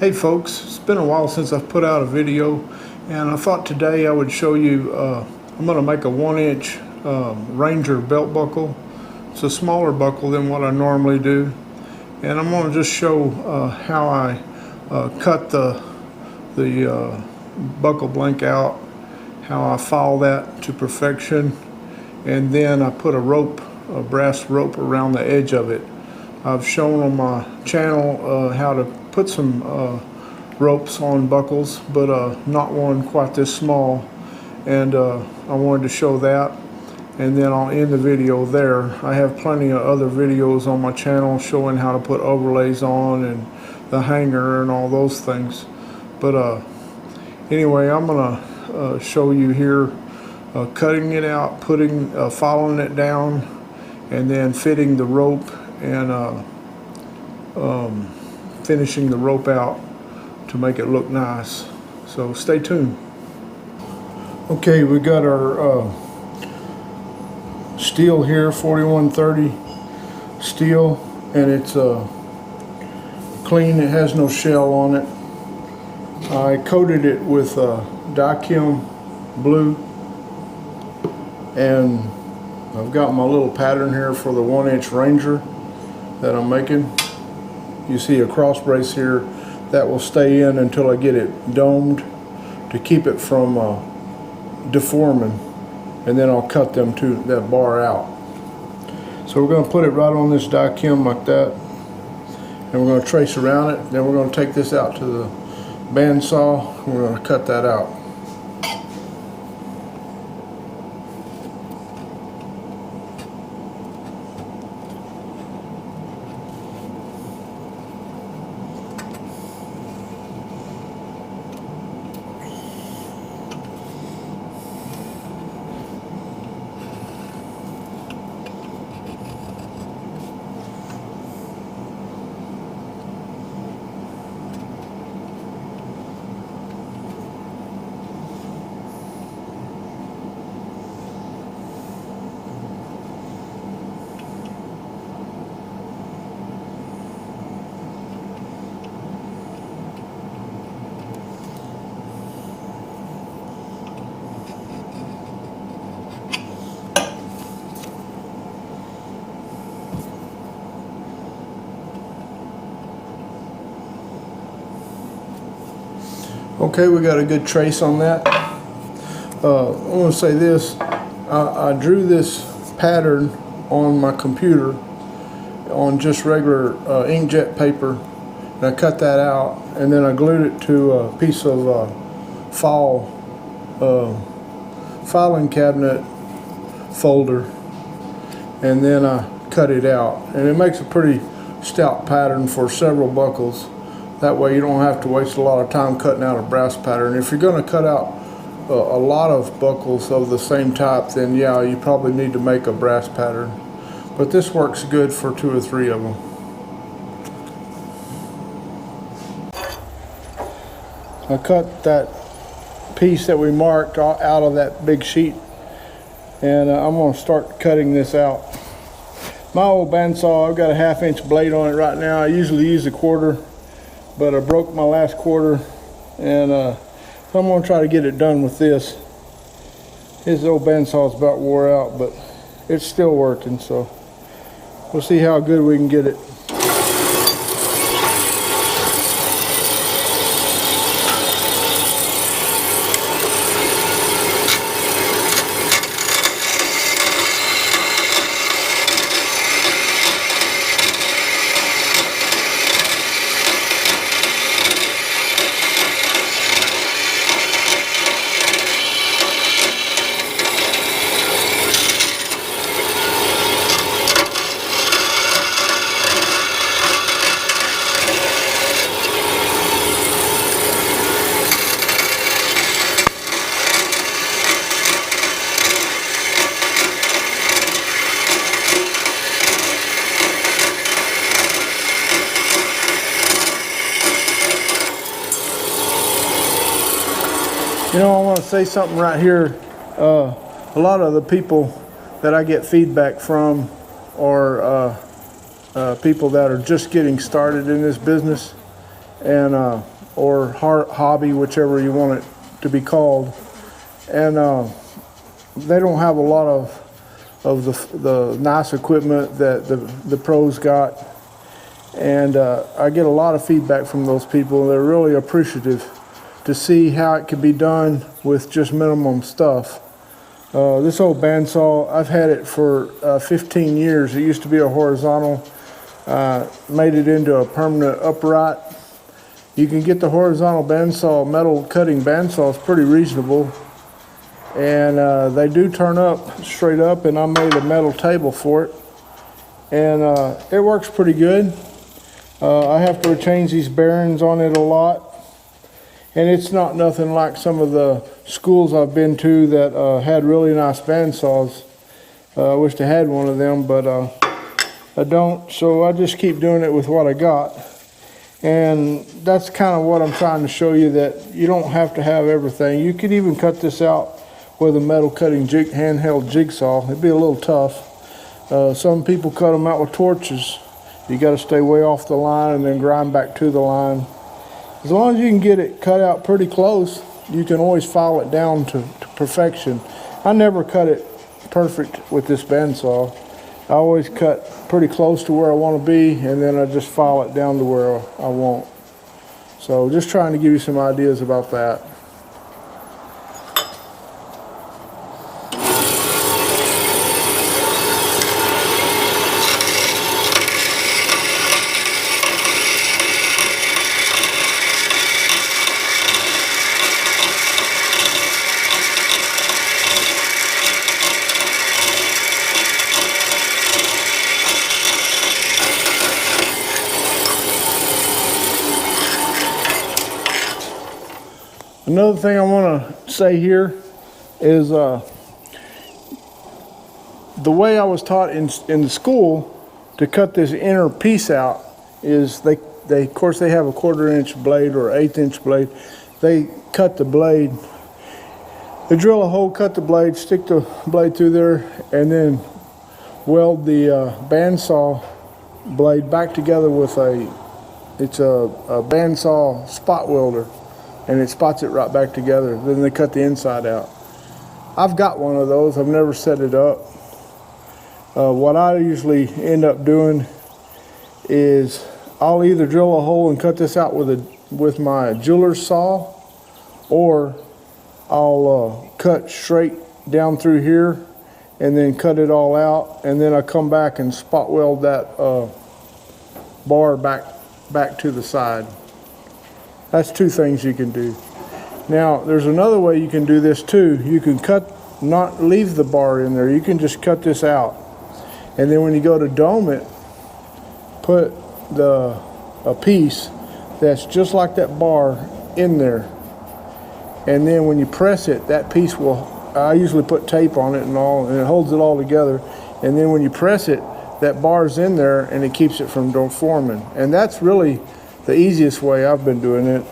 Hey folks, it's been a while since I've put out a video, and I thought today I would show you, I'm going to make a 1-inch Ranger belt buckle. It's a smaller buckle than what I normally do, and I'm going to just show how I cut the buckle blank out, how I file that to perfection, and then I put a brass rope around the edge of it. I've shown on my channel how to put some ropes on buckles, but not one quite this small, and I wanted to show that, and then I'll end the video there. I have plenty of other videos on my channel showing how to put overlays on and the hanger and all those things, but anyway, I'm gonna show you here cutting it out, following it down, and then fitting the rope and finishing the rope out to make it look nice. So stay tuned. Okay, we got our steel here, 4130 steel, and it's clean. It has no shell on it. I coated it with Dicam blue, and I've got my little pattern here for the 1-inch Ranger that I'm making. You see a cross brace here that will stay in until I get it domed to keep it from deforming, and then I'll cut that bar out. So we're going to put it right on this Dicam like that, and we're going to trace around it. Then we're going to take this out to the bandsaw and we're going to cut that out. Okay, we got a good trace on that. I want to say this. I drew this pattern on my computer on just regular inkjet paper, and I cut that out, and then I glued it to a piece of filing cabinet folder, and then I cut it out, and it makes a pretty stout pattern for several buckles. That way you don't have to waste a lot of time cutting out a brass pattern. If you're going to cut out a lot of buckles of the same type, then yeah, you probably need to make a brass pattern. But this works good for 2 or 3 of them. I cut that piece that we marked out of that big sheet, and I'm going to start cutting this out. My old bandsaw, I've got a 1/2-inch blade on it right now. I usually use a 1/4. But I broke my last 1/4, and so I'm going to try to get it done with this. This old bandsaw's about wore out, but it's still working, so we'll see how good we can get it. You know, I want to say something right here. A lot of the people that I get feedback from are people that are just getting started in this business, and or hobby, whichever you want it to be called. And they don't have a lot of the nice equipment that the pros got. And I get a lot of feedback from those people. They're really appreciative to see how it can be done with just minimum stuff. This old bandsaw, I've had it for 15 years. It used to be a horizontal, made it into a permanent upright. You can get the horizontal bandsaw, metal cutting bandsaws, pretty reasonable. And they do turn up straight up, and I made a metal table for it. And it works pretty good. I have to change these bearings on it a lot. And it's not nothing like some of the schools I've been to that had really nice bandsaws. I wish I had one of them, but I don't. So I just keep doing it with what I got. And that's kind of what I'm trying to show you, that you don't have to have everything. You could even cut this out with a metal cutting handheld jigsaw. It'd be a little tough. Some people cut them out with torches. You got to stay way off the line and then grind back to the line. As long as you can get it cut out pretty close, you can always file it down to perfection. I never cut it perfect with this bandsaw. I always cut pretty close to where I want to be, and then I just file it down to where I want. So just trying to give you some ideas about that. Another thing I want to say here is the way I was taught in the school to cut this inner piece out is they of course they have a 1/4-inch blade or 1/8-inch blade. They cut the blade, they drill a hole, cut the blade, stick the blade through there, and then weld the bandsaw blade back together with a bandsaw spot welder. And it spots it right back together. Then they cut the inside out. I've got one of those. I've never set it up. What I usually end up doing is I'll either drill a hole and cut this out with my jeweler's saw, or I'll cut straight down through here and then cut it all out, and then I come back and spot weld that bar back to the side. That's two things you can do. Now, there's another way you can do this too. You can not leave the bar in there. You can just cut this out. And then when you go to dome it, put a piece that's just like that bar in there. And then when you press it, that piece I usually put tape on it and it holds it all together. And then when you press it, that bar's in there and it keeps it from deforming. And that's really the easiest way I've been doing it.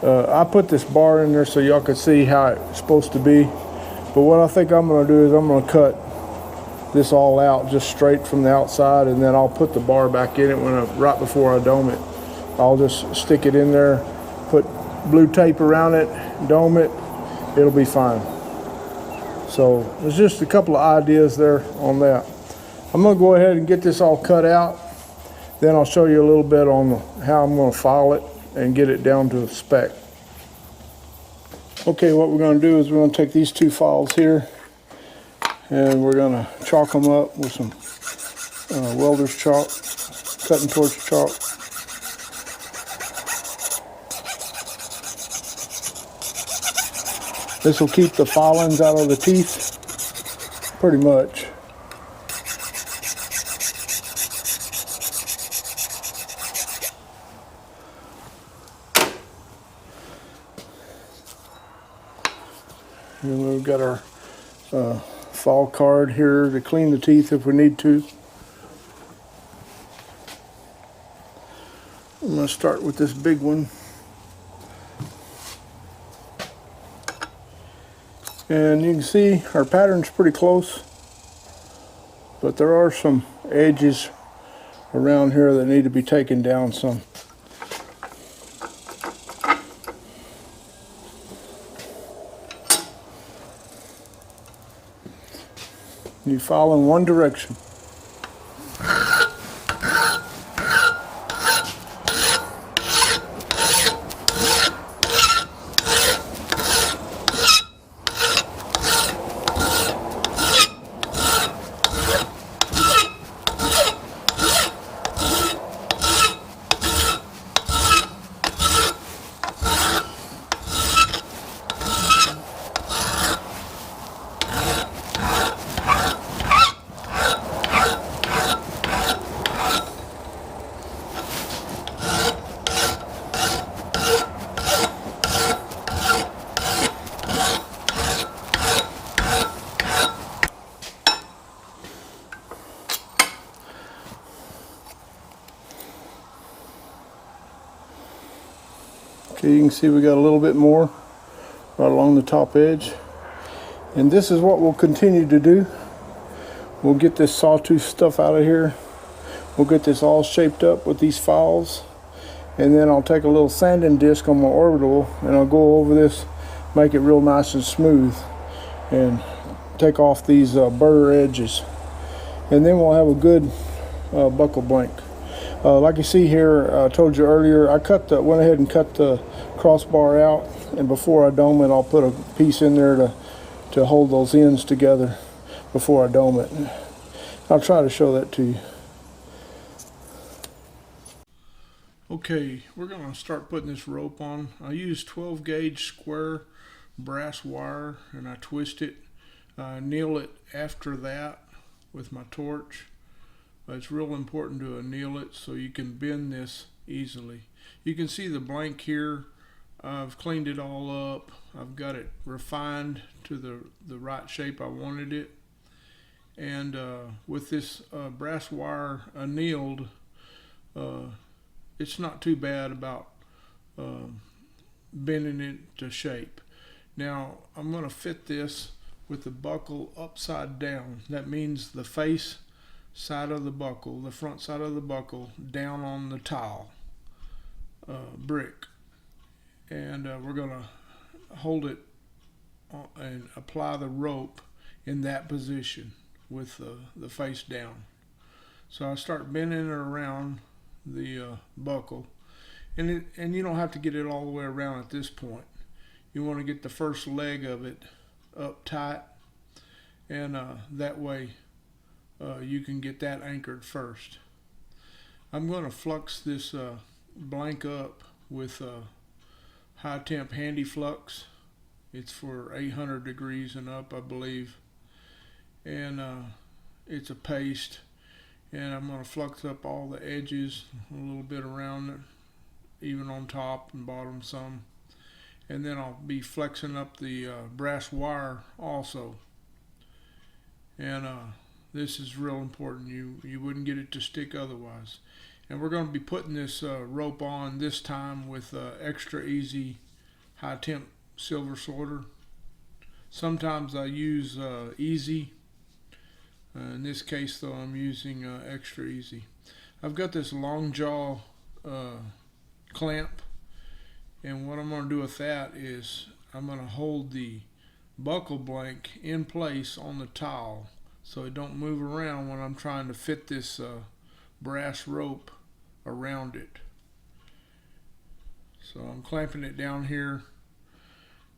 I put this bar in there so y'all could see how it's supposed to be. But what I think I'm going to do is I'm going to cut this all out just straight from the outside, and then I'll put the bar back in it right before I dome it. I'll just stick it in there, put blue tape around it, dome it. It'll be fine. So there's just a couple of ideas there on that. I'm going to go ahead and get this all cut out. Then I'll show you a little bit on how I'm going to file it and get it down to spec. Okay, what we're going to do is we're going to take these two files here and we're going to chalk them up with some welder's chalk, cutting torch chalk. This will keep the filings out of the teeth, pretty much. And we've got our file card here to clean the teeth if we need to. I'm going to start with this big one. And you can see our pattern's pretty close, but there are some edges around here that need to be taken down some. You file in one direction. Okay, you can see we got a little bit more right along the top edge. And this is what we'll continue to do. We'll get this sawtooth stuff out of here. We'll get this all shaped up with these files. And then I'll take a little sanding disc on my orbital and I'll go over this, make it real nice and smooth, and take off these burr edges. And then we'll have a good buckle blank. Like you see here, I told you earlier, I went ahead and cut the crossbar out, and before I dome it, I'll put a piece in there to hold those ends together before I dome it. I'll try to show that to you. Okay, we're going to start putting this rope on. I use 12 gauge square brass wire, and I twist it, anneal it after that with my torch. It's real important to anneal it so you can bend this easily. You can see the blank here. I've cleaned it all up. I've got it refined to the right shape I wanted it. And with this brass wire annealed, it's not too bad about bending it to shape. Now I'm going to fit this with the buckle upside down. That means the face side of the buckle, the front side of the buckle, down on the tile brick. And we're going to hold it and apply the rope in that position with the face down. So I start bending it around the buckle, and you don't have to get it all the way around at this point. You want to get the first leg of it up tight, and that way you can get that anchored first. I'm going to flux this blank up with high temp handy flux. It's for 800 degrees and up, I believe, and it's a paste. And I'm going to flux up all the edges, a little bit around it, even on top and bottom some. And then I'll be flexing up the brass wire also. And this is real important. You wouldn't get it to stick otherwise. And we're going to be putting this rope on this time with extra easy high temp silver solder. Sometimes I use easy. In this case though, I'm using extra easy. I've got this long jaw clamp, and what I'm going to do with that is I'm going to hold the buckle blank in place on the tile so it don't move around when I'm trying to fit this brass rope around it. So I'm clamping it down here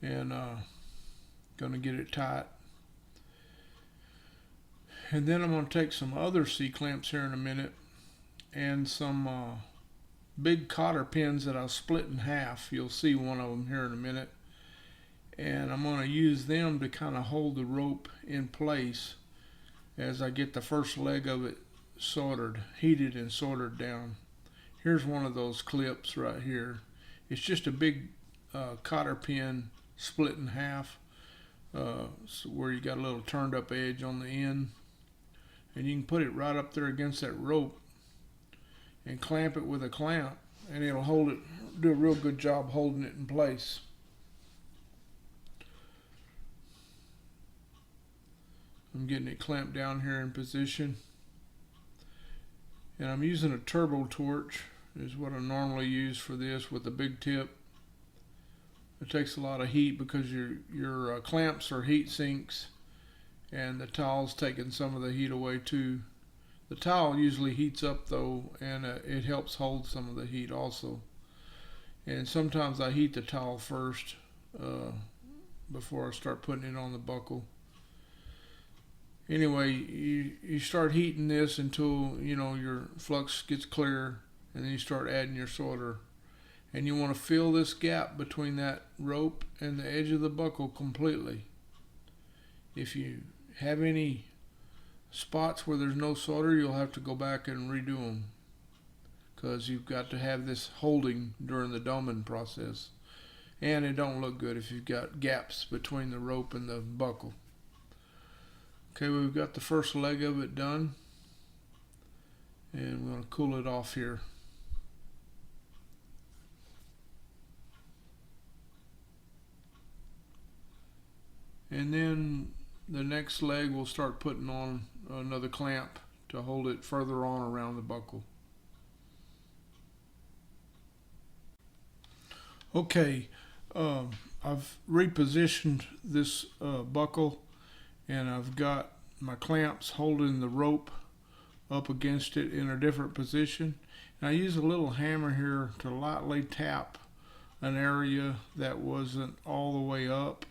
and going to get it tight. And then I'm going to take some other C-clamps here in a minute and some big cotter pins that I'll split in half. You'll see one of them here in a minute. And I'm going to use them to kind of hold the rope in place as I get the first leg of it soldered, heated and soldered down. Here's one of those clips right here. It's just a big cotter pin split in half, so where you got a little turned up edge on the end. And you can put it right up there against that rope and clamp it with a clamp, and it'll hold it, do a real good job holding it in place. I'm getting it clamped down here in position, and I'm using a turbo torch is what I normally use for this with a big tip. It takes a lot of heat because your clamps are heat sinks, and the towel's taking some of the heat away too. The towel usually heats up though, and it helps hold some of the heat also. And sometimes I heat the towel first before I start putting it on the buckle. Anyway, you start heating this until your flux gets clear, and then you start adding your solder. And you want to fill this gap between that rope and the edge of the buckle completely. If you have any spots where there's no solder, you'll have to go back and redo them, because you've got to have this holding during the doming process, and it don't look good if you've got gaps between the rope and the buckle. Okay, we've got the first leg of it done, and we're going to cool it off here. And then the next leg we'll start putting on another clamp to hold it further on around the buckle. Okay, I've repositioned this buckle, and I've got my clamps holding the rope up against it in a different position. And I use a little hammer here to lightly tap an area that wasn't all the way up.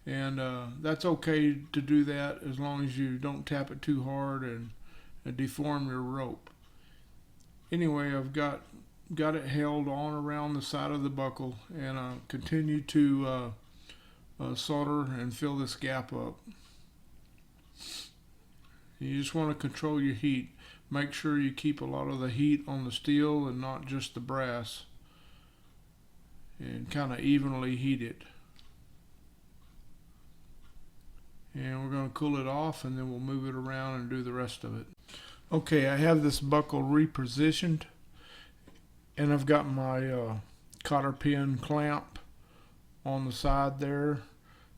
And that's okay to do that as long as you don't tap it too hard and deform your rope. Anyway, I've got it held on around the side of the buckle, and I continue to solder and fill this gap up. You just want to control your heat. Make sure you keep a lot of the heat on the steel and not just the brass, and kind of evenly heat it. And we're going to cool it off, and then we'll move it around and do the rest of it. Okay, I have this buckle repositioned, and I've got my cotter pin clamp on the side there.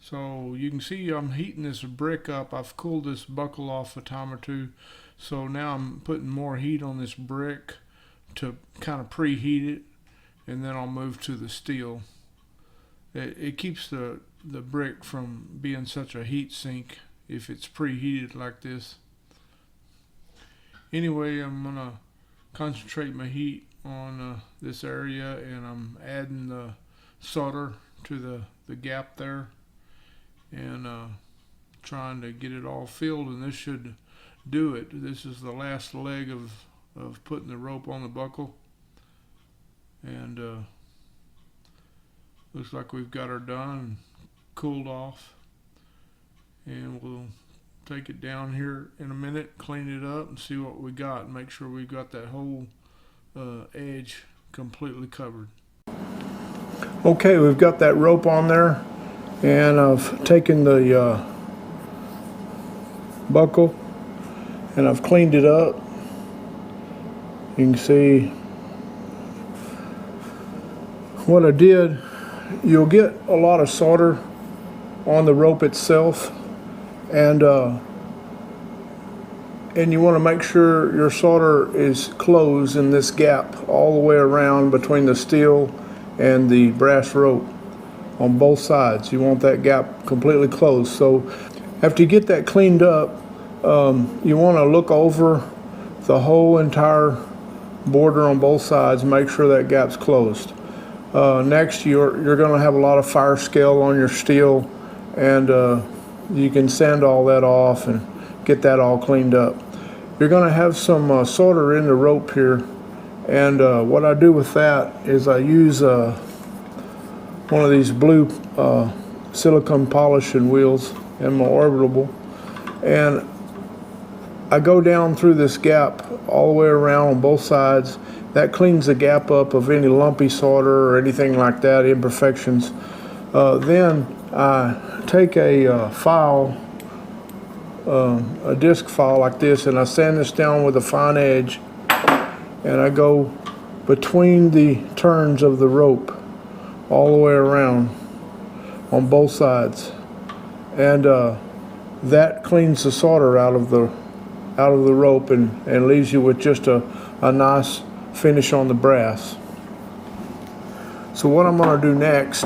So you can see I'm heating this brick up. I've cooled this buckle off a time or two, so now I'm putting more heat on this brick to kind of preheat it, and then I'll move to the steel. It keeps the brick from being such a heat sink if it's preheated like this. Anyway, I'm going to concentrate my heat on this area, and I'm adding the solder to the gap there, and trying to get it all filled, and this should do it. This is the last leg of putting the rope on the buckle, and looks like we've got her done and cooled off, and we'll take it down here in a minute, clean it up, and see what we got, and make sure we've got that whole edge completely covered. Okay, we've got that rope on there, and I've taken the buckle and I've cleaned it up. You can see what I did. You'll get a lot of solder on the rope itself, and you want to make sure your solder is closed in this gap all the way around between the steel and the brass rope on both sides. You want that gap completely closed. So after you get that cleaned up, you want to look over the whole entire border on both sides, make sure that gap's closed. Next, you're going to have a lot of fire scale on your steel, and you can sand all that off and get that all cleaned up. You're going to have some solder in the rope here, and what I do with that is I use one of these blue silicone polishing wheels in my orbital, and I go down through this gap all the way around on both sides. That cleans the gap up of any lumpy solder or anything like that, imperfections. Then I take a file, a disc file like this, and I sand this down with a fine edge, and I go between the turns of the rope all the way around on both sides, and that cleans the solder out of the rope and leaves you with just a nice finish on the brass. So what I'm going to do next,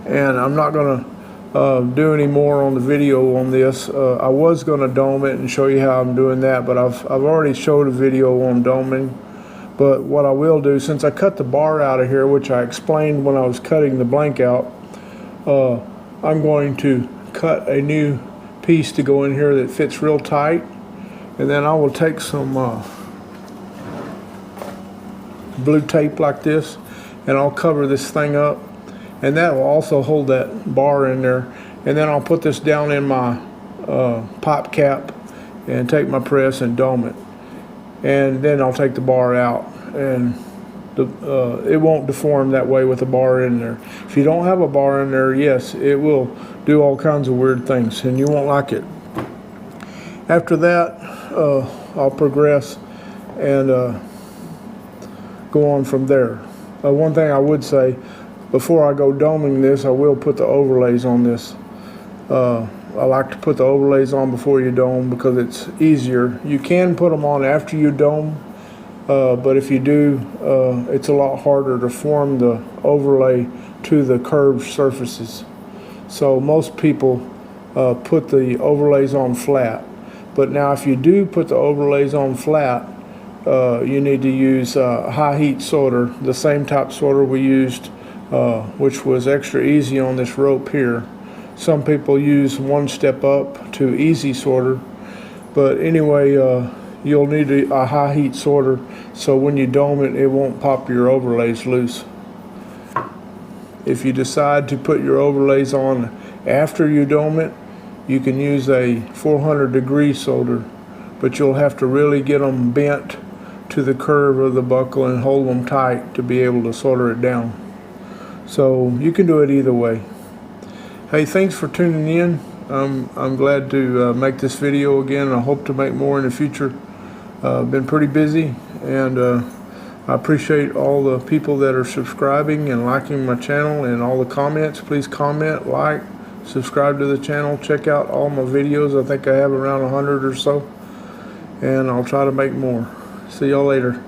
and I'm not going to do any more on the video on this. I was going to dome it and show you how I'm doing that, but I've already showed a video on doming. But what I will do, since I cut the bar out of here, which I explained when I was cutting the blank out, I'm going to cut a new piece to go in here that fits real tight, and then I will take some blue tape like this, and I'll cover this thing up, and that will also hold that bar in there. And then I'll put this down in my pop cap and take my press and dome it, and then I'll take the bar out, and it won't deform that way with a bar in there. If you don't have a bar in there, yes, it will do all kinds of weird things and you won't like it. After that, I'll progress and go on from there. One thing I would say, before I go doming this, I will put the overlays on this. I like to put the overlays on before you dome because it's easier. You can put them on after you dome, but if you do, it's a lot harder to form the overlay to the curved surfaces. So most people put the overlays on flat. But now if you do put the overlays on flat, you need to use high heat solder, the same type solder we used, which was extra easy on this rope here. Some people use one step up to easy solder, but anyway, you'll need a high heat solder so when you dome it, it won't pop your overlays loose. If you decide to put your overlays on after you dome it, you can use a 400-degree solder, but you'll have to really get them bent to the curve of the buckle and hold them tight to be able to solder it down. So you can do it either way. Hey, thanks for tuning in. I'm glad to make this video again. I hope to make more in the future. Been pretty busy, and I appreciate all the people that are subscribing and liking my channel and all the comments. Please comment, like, subscribe to the channel, check out all my videos. I think I have around 100 or so, and I'll try to make more. See y'all later.